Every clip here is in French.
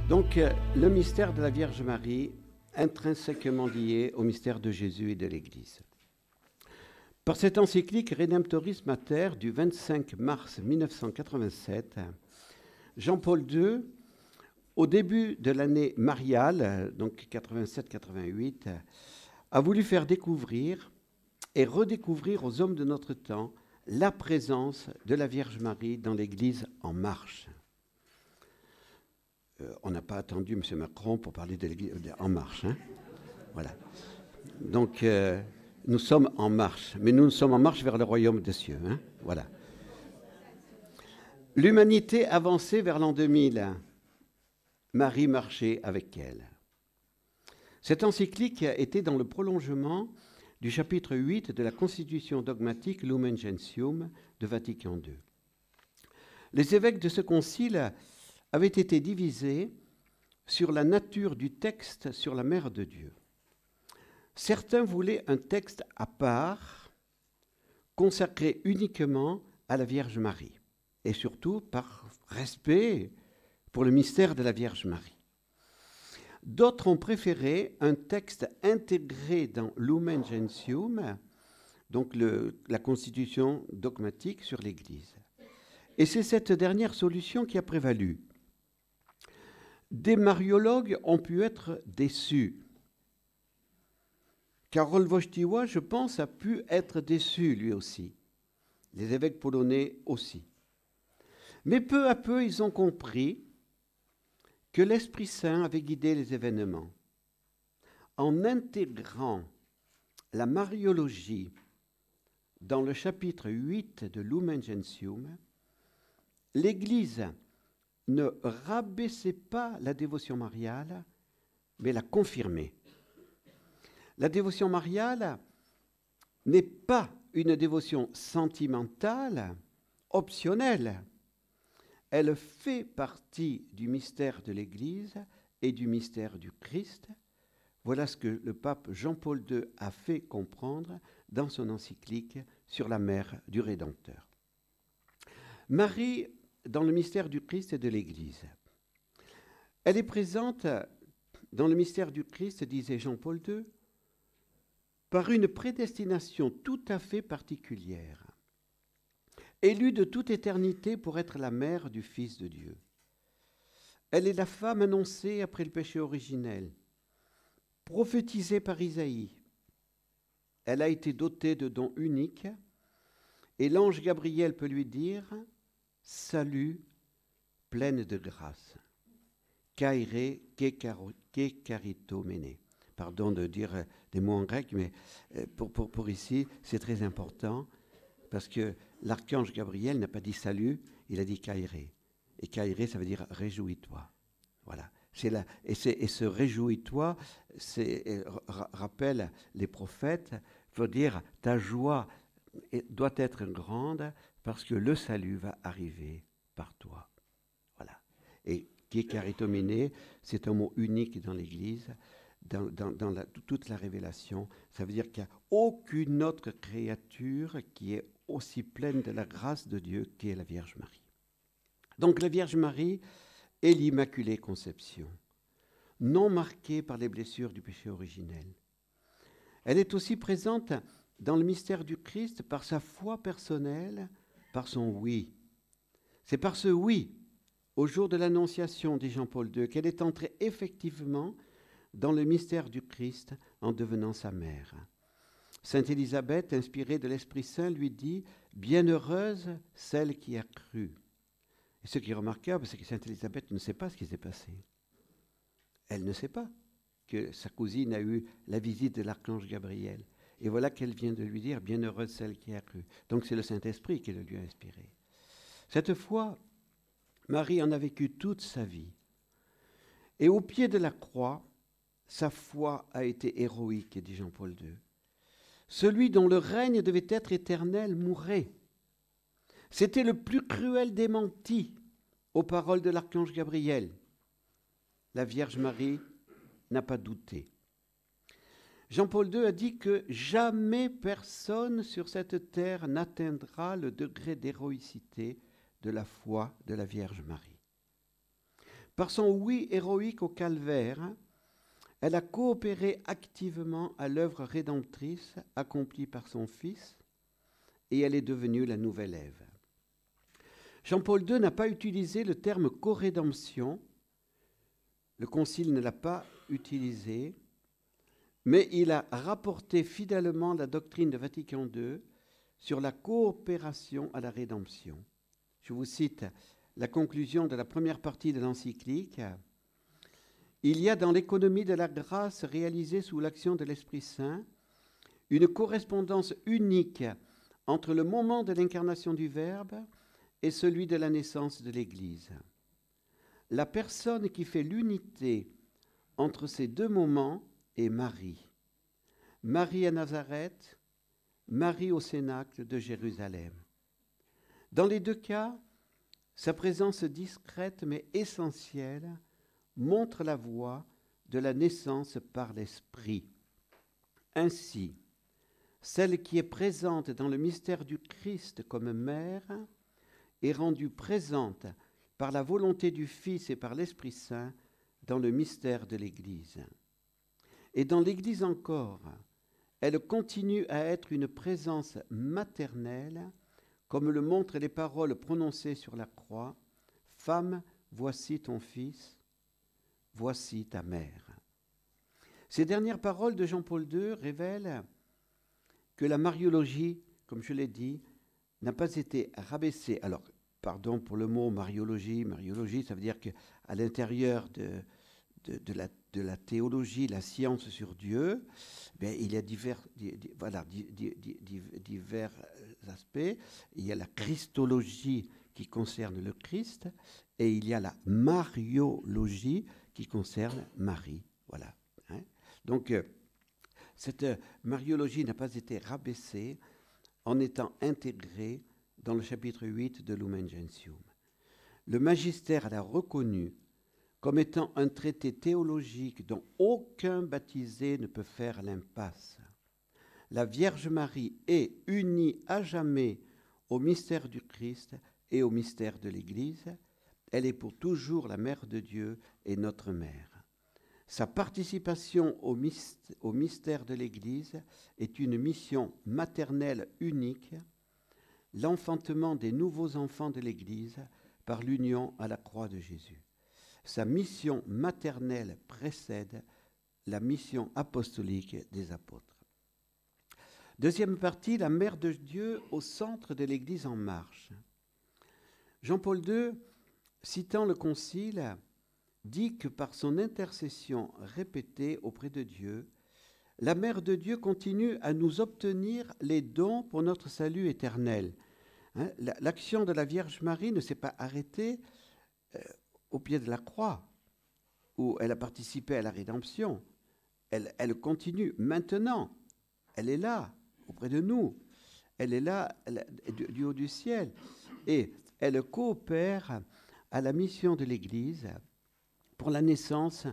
Donc, le mystère de la Vierge Marie, intrinsèquement lié au mystère de Jésus et de l'Église. Par cette encyclique Redemptoris Mater du 25 mars 1987, Jean-Paul II, au début de l'année mariale, donc 87-88, a voulu faire découvrir et redécouvrir aux hommes de notre temps la présence de la Vierge Marie dans l'Église en marche. On n'a pas attendu M. Macron pour parler de l'Église en marche. Hein, voilà. Donc, nous sommes en marche, mais nous sommes en marche vers le royaume des cieux. Hein, voilà. L'humanité avançait vers l'an 2000. Marie marchait avec elle. Cette encyclique était dans le prolongement du chapitre 8 de la Constitution dogmatique Lumen Gentium de Vatican II. Les évêques de ce concile avaient été divisés sur la nature du texte sur la Mère de Dieu. Certains voulaient un texte à part, consacré uniquement à la Vierge Marie, et surtout par respect pour le mystère de la Vierge Marie. D'autres ont préféré un texte intégré dans Lumen Gentium, donc la constitution dogmatique sur l'Église. Et c'est cette dernière solution qui a prévalu. Des mariologues ont pu être déçus. Karol Wojtyła, je pense, a pu être déçu lui aussi. Les évêques polonais aussi. Mais peu à peu, ils ont compris que l'Esprit Saint avait guidé les événements. En intégrant la mariologie dans le chapitre 8 de Lumen Gentium, l'Église ne rabaissait pas la dévotion mariale, mais la confirmait. La dévotion mariale n'est pas une dévotion sentimentale, optionnelle. Elle fait partie du mystère de l'Église et du mystère du Christ. Voilà ce que le pape Jean-Paul II a fait comprendre dans son encyclique sur la mère du Rédempteur. Marie, dans le mystère du Christ et de l'Église, elle est présente dans le mystère du Christ, disait Jean-Paul II, par une prédestination tout à fait particulière. Élue de toute éternité pour être la mère du Fils de Dieu. Elle est la femme annoncée après le péché originel, prophétisée par Isaïe. Elle a été dotée de dons uniques et l'ange Gabriel peut lui dire « Salut, pleine de grâce, kaire ke karitomene ». Pardon de dire des mots en grec, mais pour ici, c'est très important parce que l'archange Gabriel n'a pas dit salut, il a dit kairé. Et kairé, ça veut dire réjouis-toi. Voilà. Et ce réjouis-toi rappelle les prophètes, veut dire ta joie doit être grande parce que le salut va arriver par toi. Voilà. Et qui est caritomine, c'est un mot unique dans l'Église. Dans toute la révélation, ça veut dire qu'il n'y a aucune autre créature qui est aussi pleine de la grâce de Dieu qu'est la Vierge Marie. Donc la Vierge Marie est l'Immaculée Conception, non marquée par les blessures du péché originel. Elle est aussi présente dans le mystère du Christ par sa foi personnelle, par son oui. C'est par ce oui, au jour de l'Annonciation, dit Jean-Paul II, qu'elle est entrée effectivement dans le mystère du Christ en devenant sa mère. Sainte Élisabeth, inspirée de l'Esprit Saint, lui dit « Bienheureuse celle qui a cru ». Et ce qui est remarquable, c'est que Sainte Élisabeth ne sait pas ce qui s'est passé. Elle ne sait pas que sa cousine a eu la visite de l'archange Gabriel. Et voilà qu'elle vient de lui dire « Bienheureuse celle qui a cru ». Donc c'est le Saint-Esprit qui le lui a inspiré. Cette fois, Marie en a vécu toute sa vie. Et au pied de la croix, sa foi a été héroïque, dit Jean-Paul II. Celui dont le règne devait être éternel mourait. C'était le plus cruel démenti aux paroles de l'archange Gabriel. La Vierge Marie n'a pas douté. Jean-Paul II a dit que jamais personne sur cette terre n'atteindra le degré d'héroïcité de la foi de la Vierge Marie. Par son oui héroïque au calvaire, elle a coopéré activement à l'œuvre rédemptrice accomplie par son Fils, et elle est devenue la nouvelle Ève. Jean-Paul II n'a pas utilisé le terme co-rédemption, le Concile ne l'a pas utilisé, mais il a rapporté fidèlement la doctrine de Vatican II sur la coopération à la rédemption. Je vous cite la conclusion de la première partie de l'encyclique. Il y a dans l'économie de la grâce réalisée sous l'action de l'Esprit Saint une correspondance unique entre le moment de l'incarnation du Verbe et celui de la naissance de l'Église. La personne qui fait l'unité entre ces deux moments est Marie. Marie à Nazareth, Marie au Cénacle de Jérusalem. Dans les deux cas, sa présence discrète mais essentielle montre la voie de la naissance par l'Esprit. Ainsi, celle qui est présente dans le mystère du Christ comme mère est rendue présente par la volonté du Fils et par l'Esprit Saint dans le mystère de l'Église. Et dans l'Église encore, elle continue à être une présence maternelle, comme le montrent les paroles prononcées sur la croix. « Femme, voici ton fils, voici ta mère. » Ces dernières paroles de Jean-Paul II révèlent que la mariologie, comme je l'ai dit, n'a pas été rabaissée. Alors, pardon pour le mot mariologie. Mariologie, ça veut dire qu'à l'intérieur de la théologie, la science sur Dieu, bien, il y a divers aspects. Il y a la christologie qui concerne le Christ et il y a la mariologie qui concerne Marie. Voilà. Hein. Donc, cette mariologie n'a pas été rabaissée en étant intégrée dans le chapitre 8 de Lumen Gentium. Le magistère l'a reconnu comme étant un traité théologique dont aucun baptisé ne peut faire l'impasse. La Vierge Marie est unie à jamais au mystère du Christ et au mystère de l'Église. Elle est pour toujours la Mère de Dieu et notre Mère. Sa participation au mystère de l'Église est une mission maternelle unique, l'enfantement des nouveaux enfants de l'Église par l'union à la croix de Jésus. Sa mission maternelle précède la mission apostolique des apôtres. Deuxième partie, la Mère de Dieu au centre de l'Église en marche. Jean-Paul II, citant le Concile, dit que par son intercession répétée auprès de Dieu, la Mère de Dieu continue à nous obtenir les dons pour notre salut éternel. Hein, l'action de la Vierge Marie ne s'est pas arrêtée au pied de la croix, où elle a participé à la rédemption. Elle continue maintenant. Elle est là, auprès de nous. Elle est là du haut du ciel. Et elle coopère à la mission de l'Église pour la naissance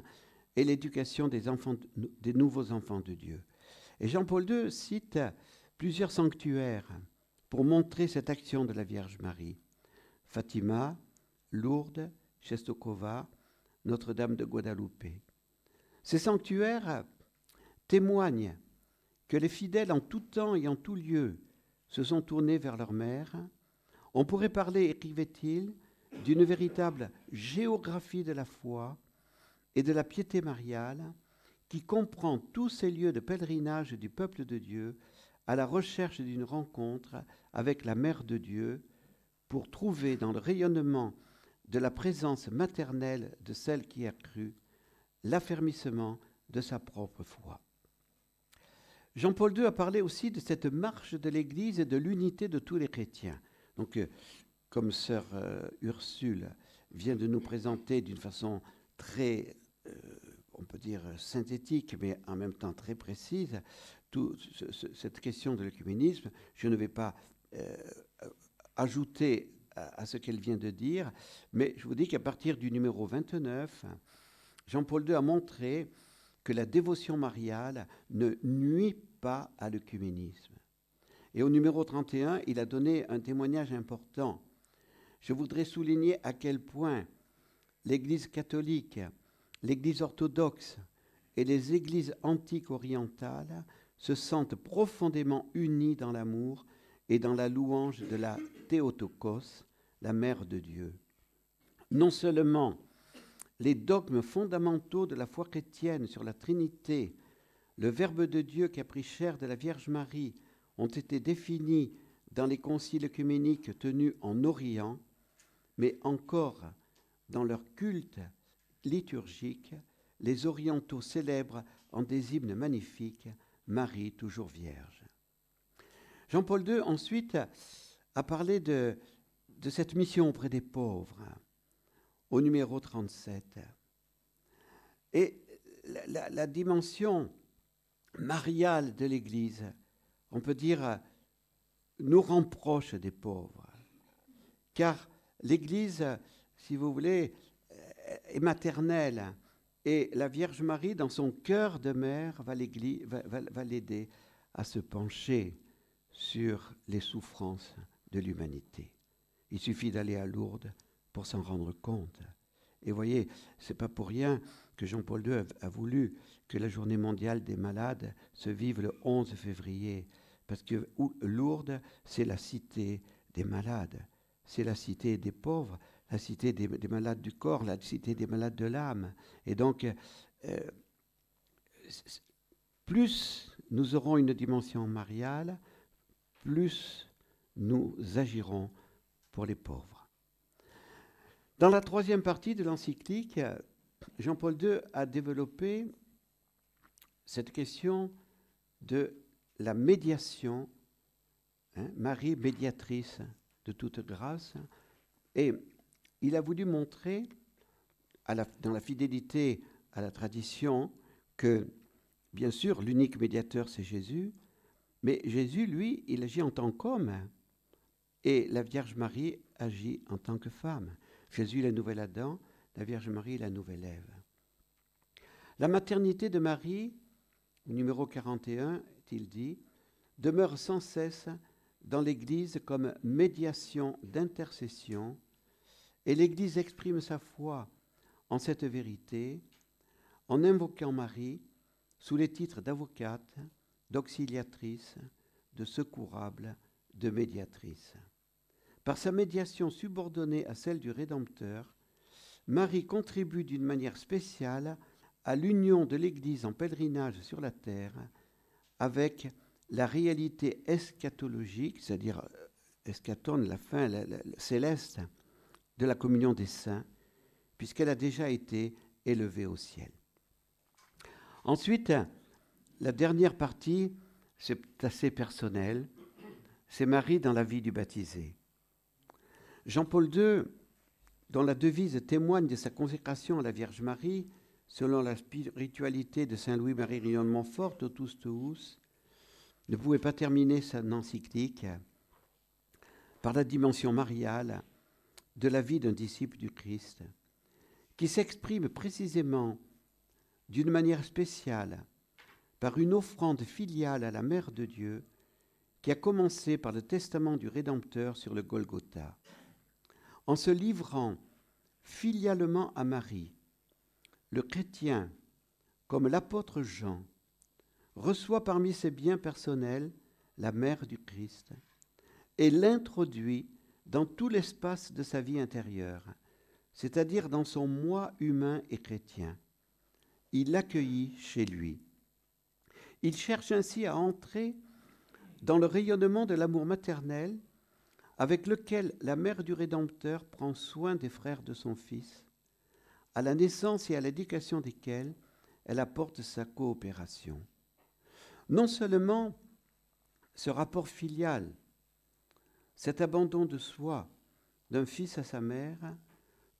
et l'éducation des nouveaux enfants de Dieu. Et Jean-Paul II cite plusieurs sanctuaires pour montrer cette action de la Vierge Marie. Fatima, Lourdes, Czestochowa, Notre-Dame de Guadalupe. Ces sanctuaires témoignent que les fidèles en tout temps et en tout lieu se sont tournés vers leur mère. On pourrait parler, écrivait-il, d'une véritable géographie de la foi et de la piété mariale qui comprend tous ces lieux de pèlerinage du peuple de Dieu à la recherche d'une rencontre avec la Mère de Dieu pour trouver dans le rayonnement de la présence maternelle de celle qui a cru l'affermissement de sa propre foi. Jean-Paul II a parlé aussi de cette marche de l'Église et de l'unité de tous les chrétiens. Donc, comme sœur Ursule vient de nous présenter d'une façon très, on peut dire, synthétique, mais en même temps très précise, cette question de l'œcuménisme, je ne vais pas ajouter à ce qu'elle vient de dire, mais je vous dis qu'à partir du numéro 29, Jean-Paul II a montré que la dévotion mariale ne nuit pas à l'œcuménisme. Et au numéro 31, il a donné un témoignage important. Je voudrais souligner à quel point l'Église catholique, l'Église orthodoxe et les églises antiques orientales se sentent profondément unies dans l'amour et dans la louange de la Théotokos, la Mère de Dieu. Non seulement les dogmes fondamentaux de la foi chrétienne sur la Trinité, le Verbe de Dieu qui a pris chair de la Vierge Marie, ont été définis dans les conciles œcuméniques tenus en Orient, mais encore dans leur culte liturgique, les orientaux célèbrent en des hymnes magnifiques Marie toujours Vierge. Jean-Paul II ensuite a parlé de cette mission auprès des pauvres, au numéro 37. Et la dimension mariale de l'Église, on peut dire, nous rend proches des pauvres. Car l'Église, si vous voulez, est maternelle. Et la Vierge Marie, dans son cœur de mère, va l'aider à se pencher sur les souffrances de l'humanité. Il suffit d'aller à Lourdes pour s'en rendre compte. Et voyez, ce n'est pas pour rien que Jean-Paul II a voulu que la journée mondiale des malades se vive le 11 février. Parce que Lourdes, c'est la cité des malades. C'est la cité des pauvres, la cité des malades du corps, la cité des malades de l'âme. Et donc, plus nous aurons une dimension mariale, plus nous agirons pour les pauvres. Dans la troisième partie de l'encyclique, Jean-Paul II a développé cette question de la médiation, Marie médiatrice de toute grâce, et il a voulu montrer, dans la fidélité à la tradition, que, bien sûr, l'unique médiateur, c'est Jésus, mais Jésus, lui, il agit en tant qu'homme, et la Vierge Marie agit en tant que femme. Jésus, la nouvelle Adam, la Vierge Marie, la nouvelle Ève. La maternité de Marie, au numéro 41, il dit, demeure sans cesse dans l'Église comme médiation d'intercession, et l'Église exprime sa foi en cette vérité en invoquant Marie sous les titres d'avocate, d'auxiliatrice, de secourable, de médiatrice. Par sa médiation subordonnée à celle du Rédempteur, Marie contribue d'une manière spéciale à l'union de l'Église en pèlerinage sur la terre avec la réalité eschatologique, c'est-à-dire eschatone, la fin céleste de la communion des saints, puisqu'elle a déjà été élevée au ciel. Ensuite, la dernière partie, c'est assez personnel, c'est Marie dans la vie du baptisé. Jean-Paul II, dont la devise témoigne de sa consécration à la Vierge Marie, selon la spiritualité de Saint Louis-Marie Rion de Montfort, Totus Tuus, ne pouvait pas terminer son encyclique par la dimension mariale de la vie d'un disciple du Christ, qui s'exprime précisément d'une manière spéciale par une offrande filiale à la Mère de Dieu qui a commencé par le testament du Rédempteur sur le Golgotha. En se livrant filialement à Marie, le chrétien, comme l'apôtre Jean, reçoit parmi ses biens personnels la Mère du Christ et l'introduit dans tout l'espace de sa vie intérieure, c'est-à-dire dans son moi humain et chrétien. Il l'accueillit chez lui. Il cherche ainsi à entrer dans le rayonnement de l'amour maternel avec lequel la Mère du Rédempteur prend soin des frères de son Fils, à la naissance et à l'éducation desquels elle apporte sa coopération. Non seulement ce rapport filial, cet abandon de soi d'un fils à sa mère,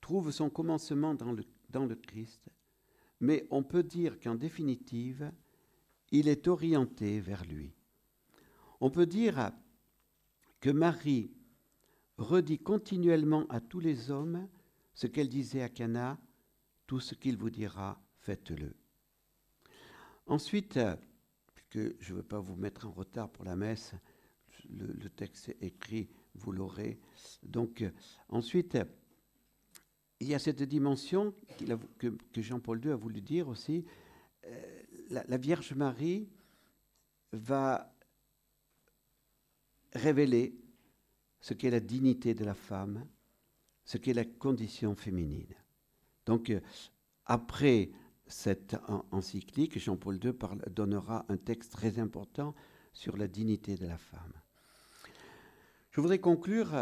trouve son commencement dans le Christ, mais on peut dire qu'en définitive, il est orienté vers lui. On peut dire que Marie redit continuellement à tous les hommes ce qu'elle disait à Cana, tout ce qu'il vous dira, faites-le. Ensuite, puisque je ne veux pas vous mettre en retard pour la messe, le texte est écrit, vous l'aurez. Donc, ensuite, il y a cette dimension que Jean-Paul II a voulu dire aussi. La Vierge Marie va révéler ce qu'est la dignité de la femme, ce qu'est la condition féminine. Donc, après cette encyclique, Jean-Paul II donnera un texte très important sur la dignité de la femme. Je voudrais conclure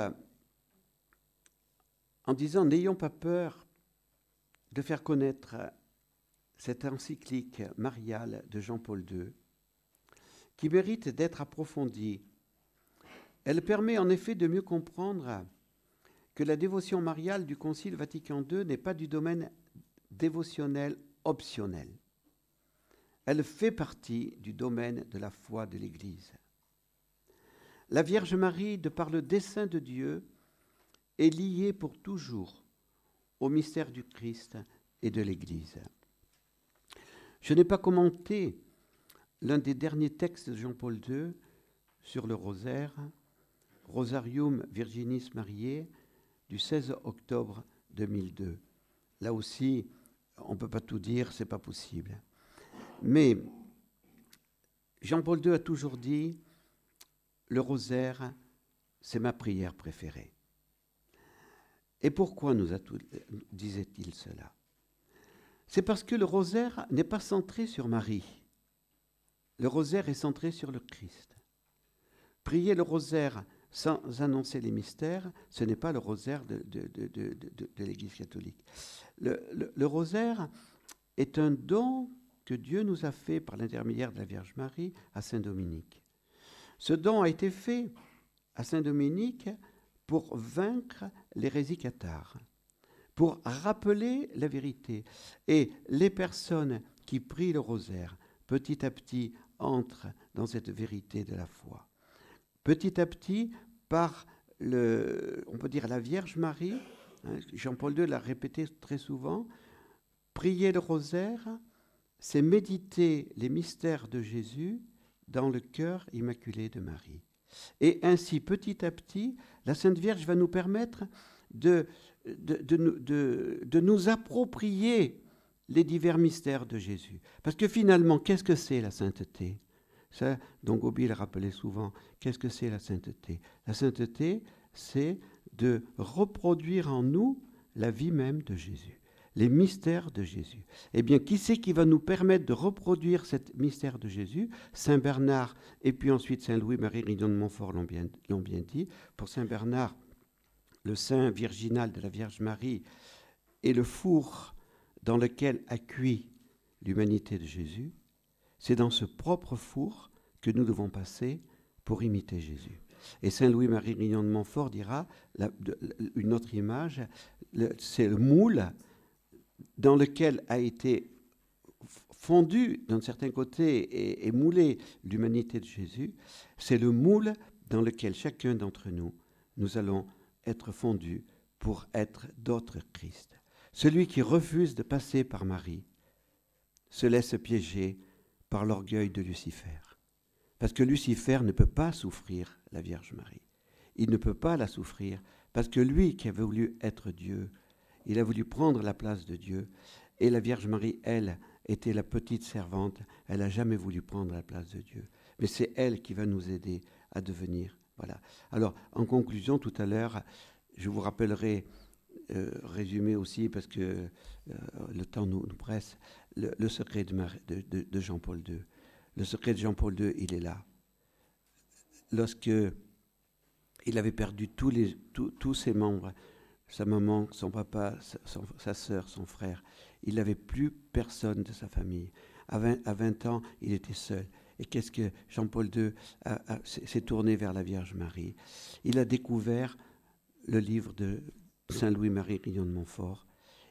en disant, n'ayons pas peur de faire connaître cette encyclique mariale de Jean-Paul II, qui mérite d'être approfondie. Elle permet en effet de mieux comprendre que la dévotion mariale du Concile Vatican II n'est pas du domaine dévotionnel optionnel. Elle fait partie du domaine de la foi de l'Église. La Vierge Marie, de par le dessein de Dieu, est liée pour toujours au mystère du Christ et de l'Église. Je n'ai pas commenté l'un des derniers textes de Jean-Paul II sur le rosaire, Rosarium Virginis Mariae, du 16 octobre 2002. Là aussi, on ne peut pas tout dire, ce n'est pas possible. Mais Jean-Paul II a toujours dit, le rosaire, c'est ma prière préférée. Et pourquoi disait-il cela? C'est parce que le rosaire n'est pas centré sur Marie. Le rosaire est centré sur le Christ. Prier le rosaire sans annoncer les mystères, ce n'est pas le rosaire de l'Église catholique. Le rosaire est un don que Dieu nous a fait par l'intermédiaire de la Vierge Marie à Saint-Dominique. Ce don a été fait à Saint-Dominique pour vaincre l'hérésie cathare, pour rappeler la vérité. Et les personnes qui prient le rosaire, petit à petit, entrent dans cette vérité de la foi. Petit à petit, par on peut dire la Vierge Marie, Jean-Paul II l'a répété très souvent, prier le rosaire, c'est méditer les mystères de Jésus dans le cœur immaculé de Marie. Et ainsi, petit à petit, la Sainte Vierge va nous permettre de nous approprier les divers mystères de Jésus. Parce que finalement, qu'est-ce que c'est la sainteté? Ça, Don Gobi le rappelait souvent. Qu'est-ce que c'est la sainteté? La sainteté, c'est de reproduire en nous la vie même de Jésus, les mystères de Jésus. Eh bien, qui c'est qui va nous permettre de reproduire ce mystère de Jésus? Saint Bernard et puis ensuite Saint Louis-Marie Grignon de Montfort l'ont bien dit. Pour Saint Bernard, le sein virginal de la Vierge Marie est le four dans lequel a cuit l'humanité de Jésus. C'est dans ce propre four que nous devons passer pour imiter Jésus. Et Saint Louis-Marie Grignon de Montfort dira, une autre image, c'est le moule dans lequel a été fondu d'un certain côté et moulé l'humanité de Jésus. C'est le moule dans lequel chacun d'entre nous, nous allons être fondus pour être d'autres Christ. Celui qui refuse de passer par Marie se laisse piéger par l'orgueil de Lucifer. Parce que Lucifer ne peut pas souffrir la Vierge Marie. Il ne peut pas la souffrir parce que lui qui a voulu être Dieu, il a voulu prendre la place de Dieu. Et la Vierge Marie, elle, était la petite servante. Elle n'a jamais voulu prendre la place de Dieu. Mais c'est elle qui va nous aider à devenir. Voilà. Alors, en conclusion, tout à l'heure, je vous rappellerai, résumé aussi, parce que le temps nous presse, le secret de Jean-Paul II. Le secret de Jean-Paul II, il est là. Lorsque il avait perdu tous ses membres, sa maman, son papa, sa sœur, son frère, il n'avait plus personne de sa famille. À 20 ans, il était seul. Et qu'est-ce que Jean-Paul II s'est tourné vers la Vierge Marie? Il a découvert le livre de Saint Louis-Marie Grignon de Montfort.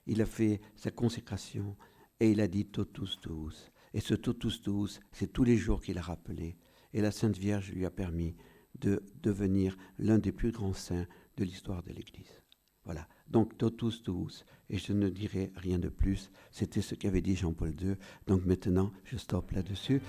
Il a fait sa consécration et il a dit totus tuus. Et ce totus tuus, c'est tous les jours qu'il a rappelé. Et la Sainte Vierge lui a permis de devenir l'un des plus grands saints de l'histoire de l'Église. Voilà. Donc totus tuus. Et je ne dirai rien de plus. C'était ce qu'avait dit Jean-Paul II. Donc maintenant, je stoppe là-dessus.